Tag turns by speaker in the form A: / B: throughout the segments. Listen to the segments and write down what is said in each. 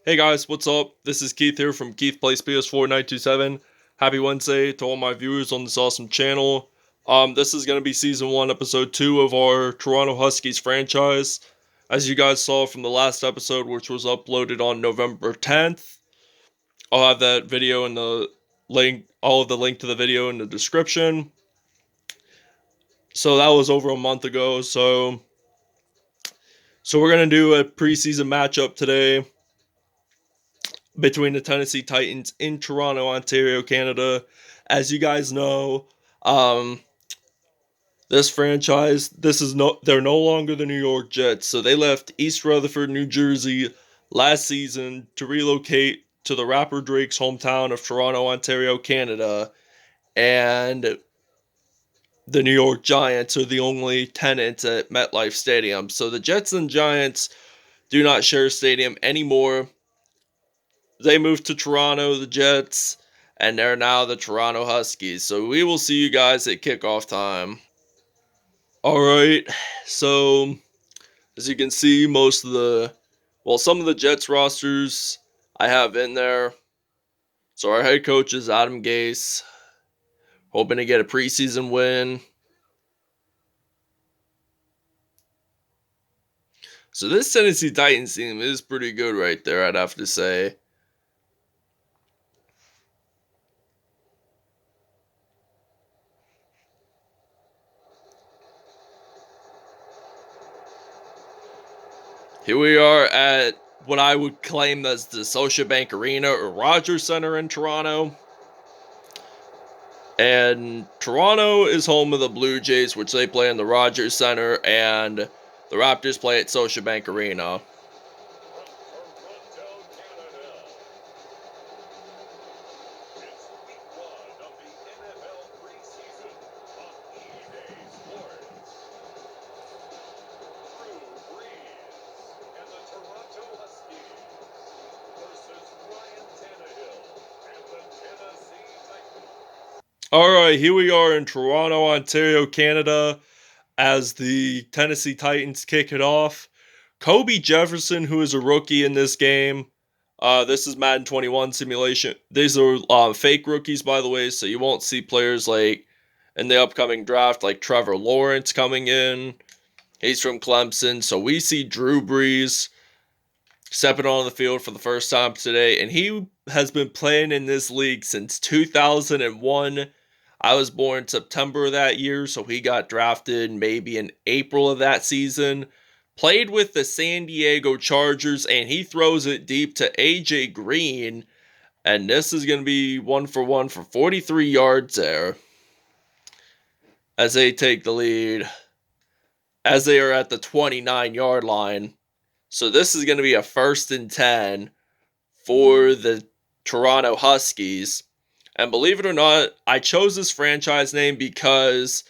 A: Hey guys, what's up? This is Keith here from Keith Plays PS4 927. Happy Wednesday to all my viewers on this awesome channel. This is going to be Season 1, Episode 2 of our Toronto Huskies franchise. As you guys saw from the last episode, which was uploaded on November 10th, I'll have that video in the link, all of the link to the video in the description. So that was over a month ago, so we're going to do a preseason matchup today between the Tennessee Titans in Toronto, Ontario, Canada. As you guys know, this franchise, they're no longer the New York Jets, so they left East Rutherford, New Jersey last season to relocate to the rapper Drake's hometown of Toronto, Ontario, Canada, and the New York Giants are the only tenants at MetLife Stadium. So the Jets and Giants do not share a stadium anymore. They moved to Toronto, the Jets, and they're now the Toronto Huskies. So we will see you guys at kickoff time. Alright, so as you can see, some of the Jets rosters I have in there. So our head coach is Adam Gase, hoping to get a preseason win. So this Tennessee Titans team is pretty good right there, I'd have to say. Here we are at what I would claim as the Scotiabank Arena or Rogers Center in Toronto. And Toronto is home of the Blue Jays, which they play in the Rogers Center, and the Raptors play at Scotiabank Arena. Alright, here we are in Toronto, Ontario, Canada, as the Tennessee Titans kick it off. Kobe Jefferson, who is a rookie in this game. This is Madden 21 simulation. These are fake rookies, by the way, so you won't see players like in the upcoming draft, like Trevor Lawrence coming in. He's from Clemson, so we see Drew Brees stepping on the field for the first time today, and he has been playing in this league since 2001. I was born September of that year, so he got drafted maybe in April of that season. Played with the San Diego Chargers, and he throws it deep to A.J. Green, and this is going to be 1-for-1 for 43 yards there as they take the lead, as they are at the 29-yard line. So this is going to be a 1st and 10 for the Toronto Huskies. And believe it or not, I chose this franchise name because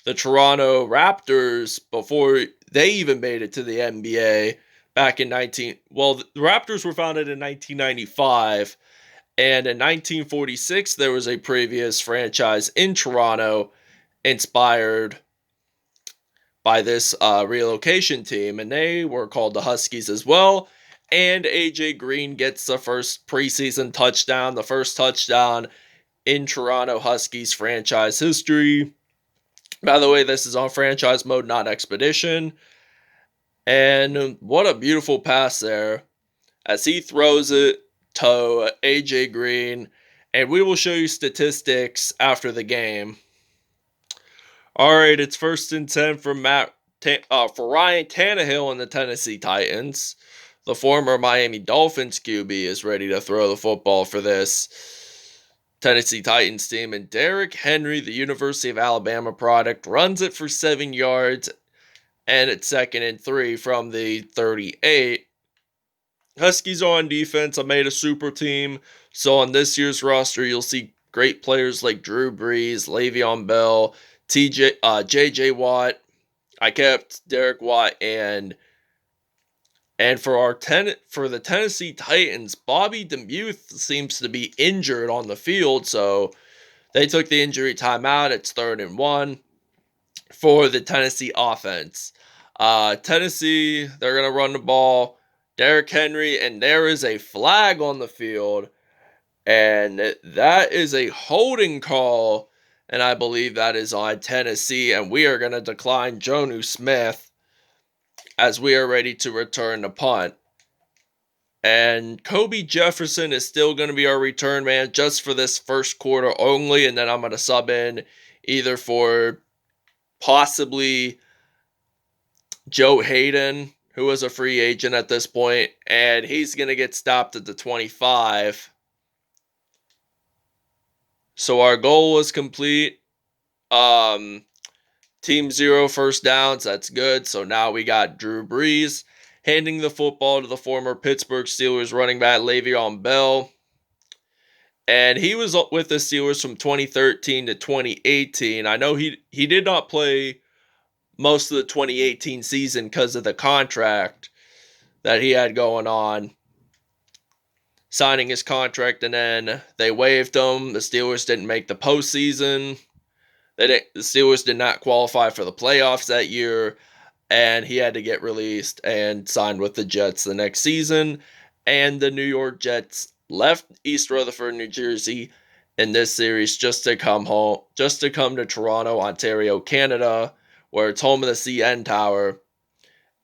A: the Toronto Raptors, before they even made it to the NBA back in the Raptors were founded in 1995, and in 1946 there was a previous franchise in Toronto inspired by this relocation team, and they were called the Huskies as well. And AJ Green gets the first preseason touchdown, the first touchdown in Toronto Huskies franchise history. By the way, this is on franchise mode, not expedition. And what a beautiful pass there as he throws it to AJ Green. And we will show you statistics after the game. Alright, it's 1st and 10 for Ryan Tannehill and the Tennessee Titans. The former Miami Dolphins QB is ready to throw the football for this Tennessee Titans team, and Derrick Henry, the University of Alabama product, runs it for 7 yards, and it's 2nd and 3 from the 38. Huskies are on defense. I made a super team, so on this year's roster, you'll see great players like Drew Brees, Le'Veon Bell, J.J. Watt. I kept Derek Watt, and for the Tennessee Titans, Bobby DeMuth seems to be injured on the field, so they took the injury timeout. It's 3rd and 1 for the Tennessee offense. Tennessee, they're going to run the ball. Derrick Henry, and there is a flag on the field, and that is a holding call, and I believe that is on Tennessee, and we are going to decline Jonnu Smith as we are ready to return the punt. And Kobe Jefferson is still going to be our return man just for this first quarter only, and then I'm going to sub in either for possibly Joe Hayden, who is a free agent at this point, and he's going to get stopped at the 25. So our goal was complete. Team 0 first downs, that's good. So now we got Drew Brees handing the football to the former Pittsburgh Steelers running back Le'Veon Bell. And he was with the Steelers from 2013 to 2018. I know he did not play most of the 2018 season because of the contract that he had going on, signing his contract, and then they waived him. The Steelers didn't make the postseason. The Steelers did not qualify for the playoffs that year, and he had to get released and signed with the Jets the next season. And the New York Jets left East Rutherford, New Jersey in this series just to come to Toronto, Ontario, Canada, where it's home of the CN Tower.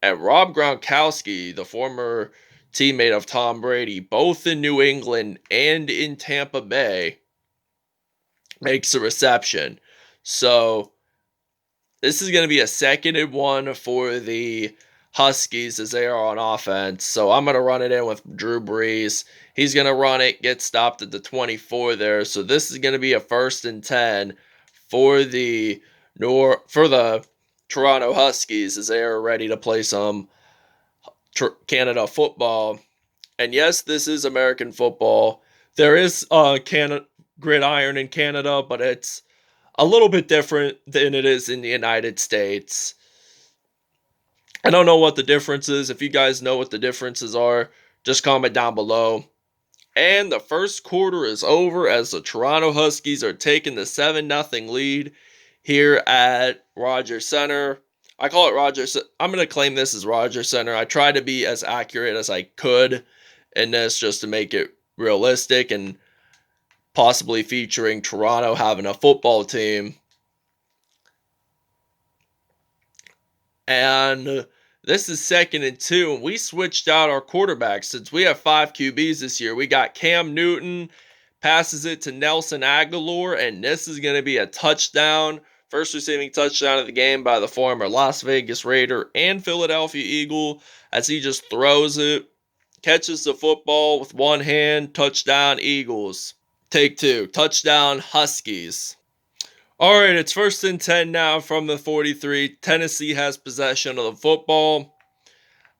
A: And Rob Gronkowski, the former teammate of Tom Brady, both in New England and in Tampa Bay, makes a reception. So this is going to be a 2nd and 1 for the Huskies as they are on offense. So I'm going to run it in with Drew Brees. He's going to run it, get stopped at the 24 there. So this is going to be a 1st and 10 for the Toronto Huskies as they are ready to play some Canada football. And yes, this is American football. There is gridiron in Canada, but it's a little bit different than it is in the United States. I don't know what the difference is. If you guys know what the differences are, just comment down below. And the first quarter is over as the Toronto Huskies are taking the 7-0 lead here at Rogers Center. I call it Rogers. I'm going to claim this as Rogers Center. I tried to be as accurate as I could in this just to make it realistic and possibly featuring Toronto having a football team. And this is 2nd and 2, and we switched out our quarterbacks. Since we have 5 QBs this year, we got Cam Newton, passes it to Nelson Aguilar, and this is going to be a touchdown. First receiving touchdown of the game by the former Las Vegas Raider and Philadelphia Eagle as he just throws it, catches the football with one hand, touchdown Eagles. Take 2, touchdown Huskies. All right, it's 1st and 10 now from the 43. Tennessee has possession of the football,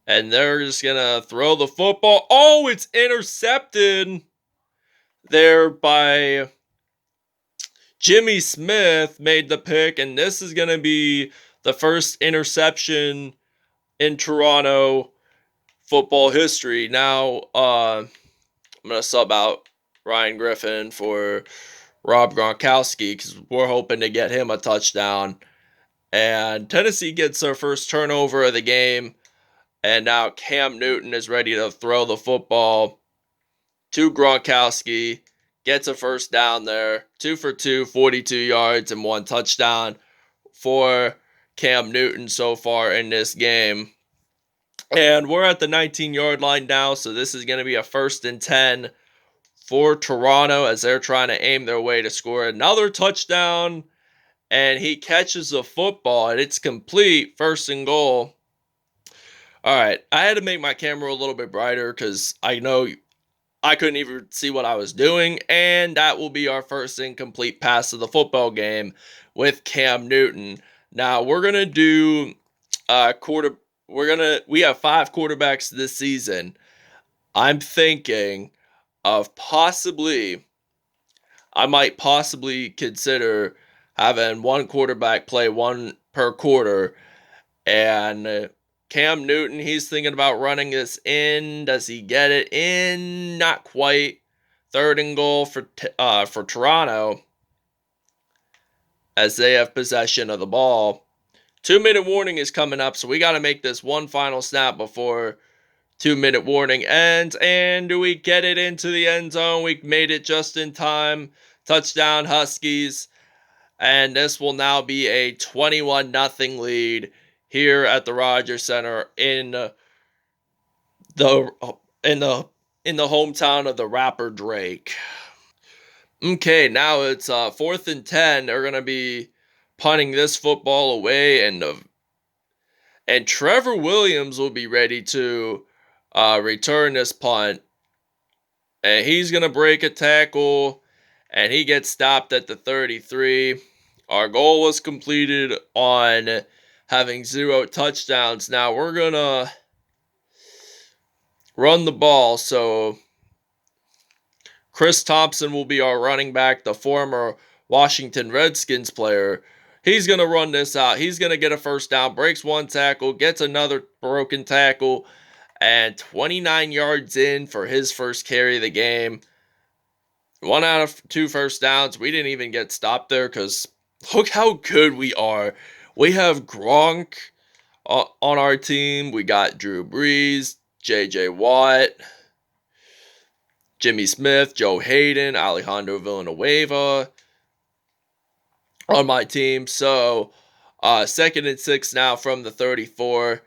A: and they're just going to throw the football. Oh, it's intercepted there by Jimmy Smith, made the pick, and this is going to be the first interception in Toronto football history. Now, I'm going to sub out Ryan Griffin for Rob Gronkowski because we're hoping to get him a touchdown. And Tennessee gets their first turnover of the game. And now Cam Newton is ready to throw the football to Gronkowski. Gets a first down there. 2 for 2, 42 yards and 1 touchdown for Cam Newton so far in this game. And we're at the 19-yard line now, so this is going to be a 1st and 10 for Toronto as they're trying to aim their way to score another touchdown. And he catches the football, and it's complete, 1st and goal. All right, I had to make my camera a little bit brighter because I know I couldn't even see what I was doing. And that will be our first incomplete pass of the football game with Cam Newton. Now, we're going to do we have 5 quarterbacks this season. I'm thinking of I might possibly consider having one quarterback play 1 per quarter. And Cam Newton, he's thinking about running this in. Does he get it in? Not quite. 3rd and goal for Toronto as they have possession of the ball. 2-minute warning is coming up, so we got to make this one final snap before 2-minute warning ends, and we get it into the end zone. We made it just in time. Touchdown, Huskies. And this will now be a 21-0 lead here at the Rogers Center in the in the hometown of the rapper Drake. Okay, now it's 4th and 10. They're gonna be punting this football away, and Trevor Williams will be ready to return this punt, and he's gonna break a tackle, and he gets stopped at the 33. Our goal was completed on having 0 touchdowns. Now we're gonna run the ball, so Chris Thompson will be our running back, the former Washington Redskins player. He's going to run this out. He's going to get a first down, breaks 1 tackle, gets another broken tackle, and 29 yards in for his first carry of the game. 1 out of 2 first downs. We didn't even get stopped there because look how good we are. We have Gronk on our team. We got Drew Brees, J.J. Watt, Jimmy Smith, Joe Hayden, Alejandro Villaneuva on my team. So, 2nd and 6 now from the 34.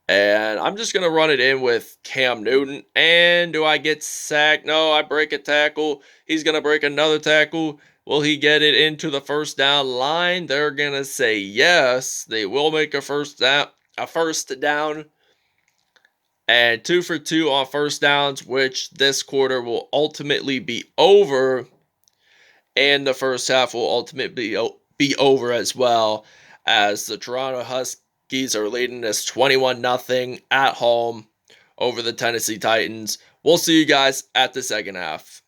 A: And I'm just going to run it in with Cam Newton. And do I get sacked? No, I break a tackle. He's going to break another tackle. Will he get it into the first down line? They're going to say yes. They will make a first down. And 2 for 2 on first downs, which this quarter will ultimately be over. And the first half will ultimately be over as well, as the Toronto Huskies are leading this 21-0 at home over the Tennessee Titans. We'll see you guys at the second half.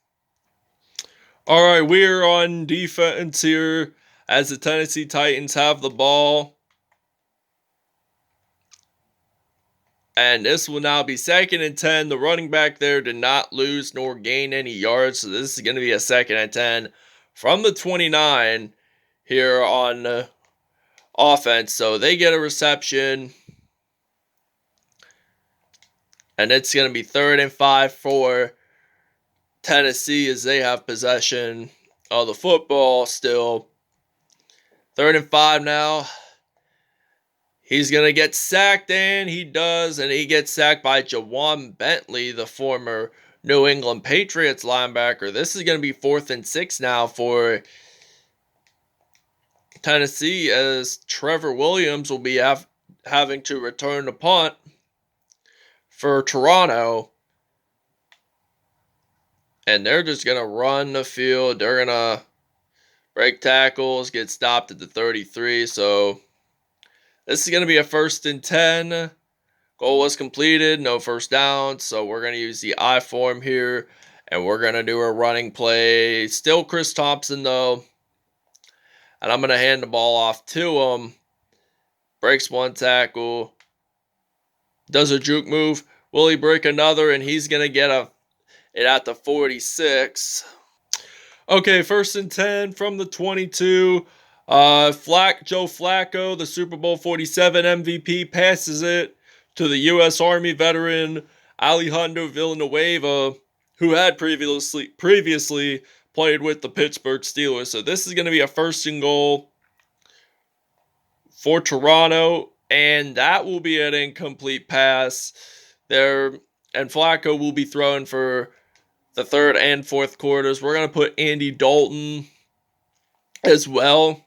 A: All right, we're on defense here as the Tennessee Titans have the ball. And this will now be 2nd and 10. The running back there did not lose nor gain any yards. So this is going to be a 2nd and 10 from the 29 here on offense. So they get a reception. And it's going to be 3rd and 5 for Tennessee as they have possession of the football still. 3rd and 5 now. He's going to get sacked, and he does, and he gets sacked by Jawan Bentley, the former New England Patriots linebacker. This is going to be 4th and 6 now for Tennessee, as Trevor Williams will be having to return the punt for Toronto. And they're just going to run the field. They're going to break tackles, get stopped at the 33, so this is going to be a 1st and 10. Goal was completed. No first down. So we're going to use the I form here. And we're going to do a running play. Still Chris Thompson, though. And I'm going to hand the ball off to him. Breaks 1 tackle. Does a juke move. Will he break another? And he's going to get it at the 46. Okay, 1st and 10 from the 22. Joe Flacco, the Super Bowl 47 MVP, passes it to the U.S. Army veteran Alejandro Villaneuva, who had previously played with the Pittsburgh Steelers. So this is going to be a 1st and goal for Toronto, and that will be an incomplete pass there. And Flacco will be throwing for the 3rd and 4th quarters. We're going to put Andy Dalton as well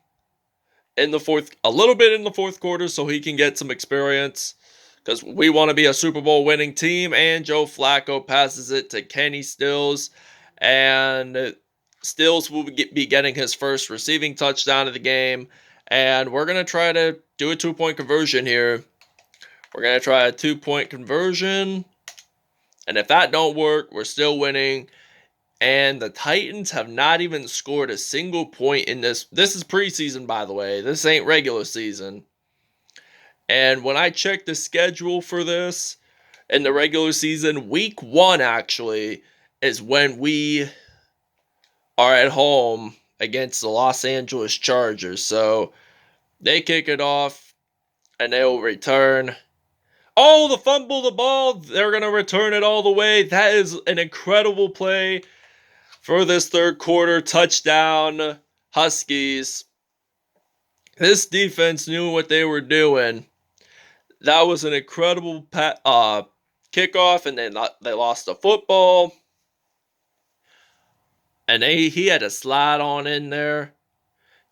A: in the 4th, a little bit in the 4th quarter, so he can get some experience, because we want to be a Super Bowl winning team. And Joe Flacco passes it to Kenny Stills, and Stills will be getting his first receiving touchdown of the game. And we're going to try to do a 2-point conversion here. We're going to try a 2-point conversion, and if that don't work, we're still winning. And the Titans have not even scored a single point in this. This is preseason, by the way. This ain't regular season. And when I checked the schedule for this in the regular season, week 1 actually is when we are at home against the Los Angeles Chargers. So they kick it off, and they will return Oh, the fumble the ball. They're going to return it all the way. That is an incredible play for this third quarter. Touchdown, Huskies. This defense knew what they were doing. That was an incredible kickoff, and then they lost the football. And he had to slide on in there.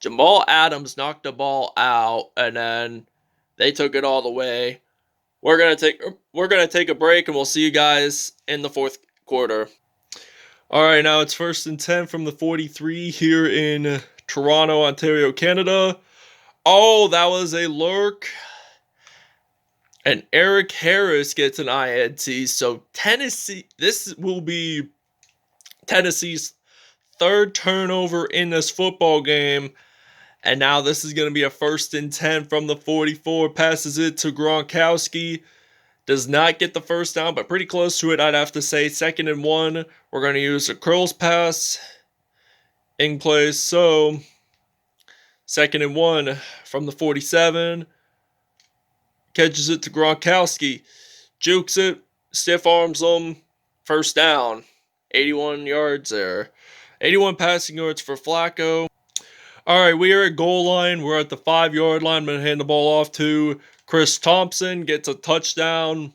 A: Jamal Adams knocked the ball out, and then they took it all the way. We're gonna take a break, and we'll see you guys in the fourth quarter. All right, now it's 1st and 10 from the 43 here in Toronto, Ontario, Canada. Oh, that was a lurk. And Eric Harris gets an INT. So this will be Tennessee's third turnover in this football game. And now this is going to be a 1st and 10 from the 44. Passes it to Gronkowski. Does not get the first down, but pretty close to it, I'd have to say. 2nd and 1. We're going to use a curls pass in place. So 2nd and 1 from the 47. Catches it to Gronkowski. Jukes it. Stiff arms him. First down. 81 yards there. 81 passing yards for Flacco. All right, we are at goal line. We're at the 5-yard line. I'm going to hand the ball off to Chris Thompson. Gets a touchdown.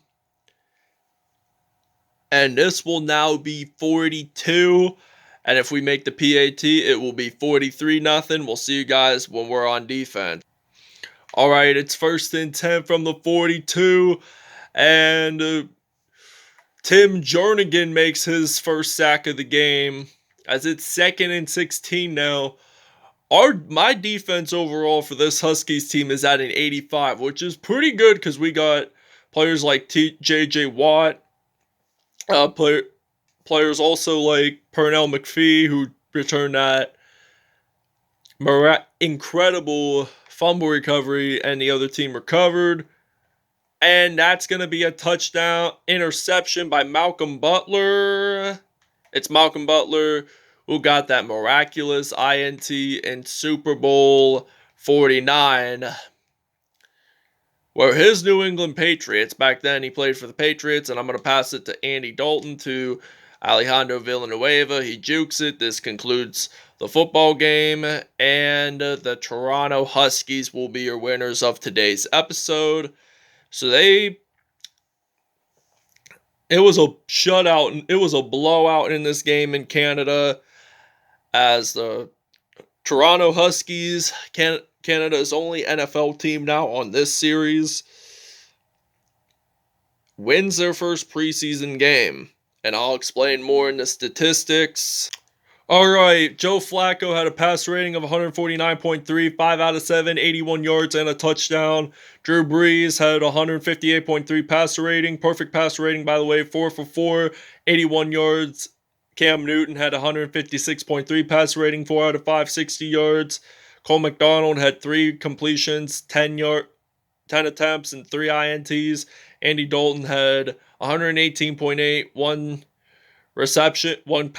A: And this will now be 42. And if we make the PAT, it will be 43-0. We'll see you guys when we're on defense. All right, it's 1st and 10 from the 42. And Tim Jernigan makes his first sack of the game. As it's 2nd and 16 now. My defense overall for this Huskies team is at an 85, which is pretty good because we got players like J.J. Watt, players also like Pernell McPhee, who returned that incredible fumble recovery, and the other team recovered. And that's going to be a touchdown interception by Malcolm Butler. It's Malcolm Butler who got that miraculous INT in Super Bowl 49. Where his New England Patriots, back then he played for the Patriots, and I'm going to pass it to Andy Dalton to Alejandro Villaneuva. He jukes it. This concludes the football game, and the Toronto Huskies will be your winners of today's episode. So it was a shutout, it was a blowout in this game in Canada, as the Toronto Huskies, Canada's only NFL team now on this series, wins their first preseason game. And I'll explain more in the statistics. All right, Joe Flacco had a pass rating of 149.3, 5 out of 7, 81 yards and a touchdown. Drew Brees had 158.3 passer rating, perfect passer rating, by the way, 4 for 4, 81 yards. Cam Newton had 156.3 passer rating, 4 out of 5, 60 yards. Cole McDonald had 3 completions, 10 attempts, and 3 INTs. Andy Dalton had 118.8, 1 reception, 1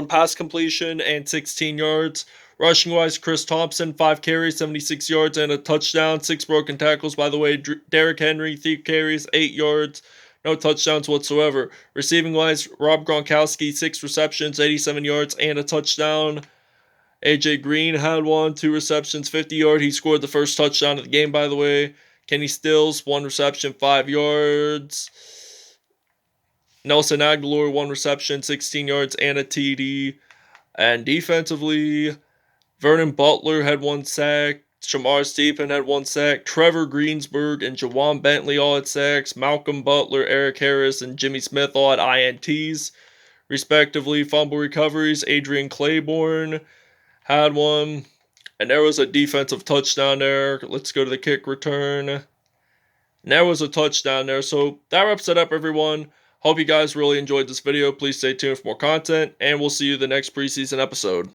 A: pass completion, and 16 yards. Rushing-wise, Chris Thompson, 5 carries, 76 yards, and a touchdown. 6 broken tackles, by the way. Derrick Henry, 3 carries, 8 yards. No touchdowns whatsoever. Receiving-wise, Rob Gronkowski, 6 receptions, 87 yards, and a touchdown. AJ Green had 2 receptions, 50 yards. He scored the first touchdown of the game, by the way. Kenny Stills, 1 reception, 5 yards. Nelson Aguilar, 1 reception, 16 yards, and a TD. And defensively, Vernon Butler had 1 sack. Shamar Stephen had 1 sack. Trevor Greensburg and Jawan Bentley all had sacks. Malcolm Butler, Eric Harris, and Jimmy Smith all had INTs, respectively. Fumble recoveries, Adrian Claiborne had 1. And there was a defensive touchdown there. Let's go to the kick return. And there was a touchdown there. So that wraps it up, everyone. Hope you guys really enjoyed this video. Please stay tuned for more content, and we'll see you the next preseason episode.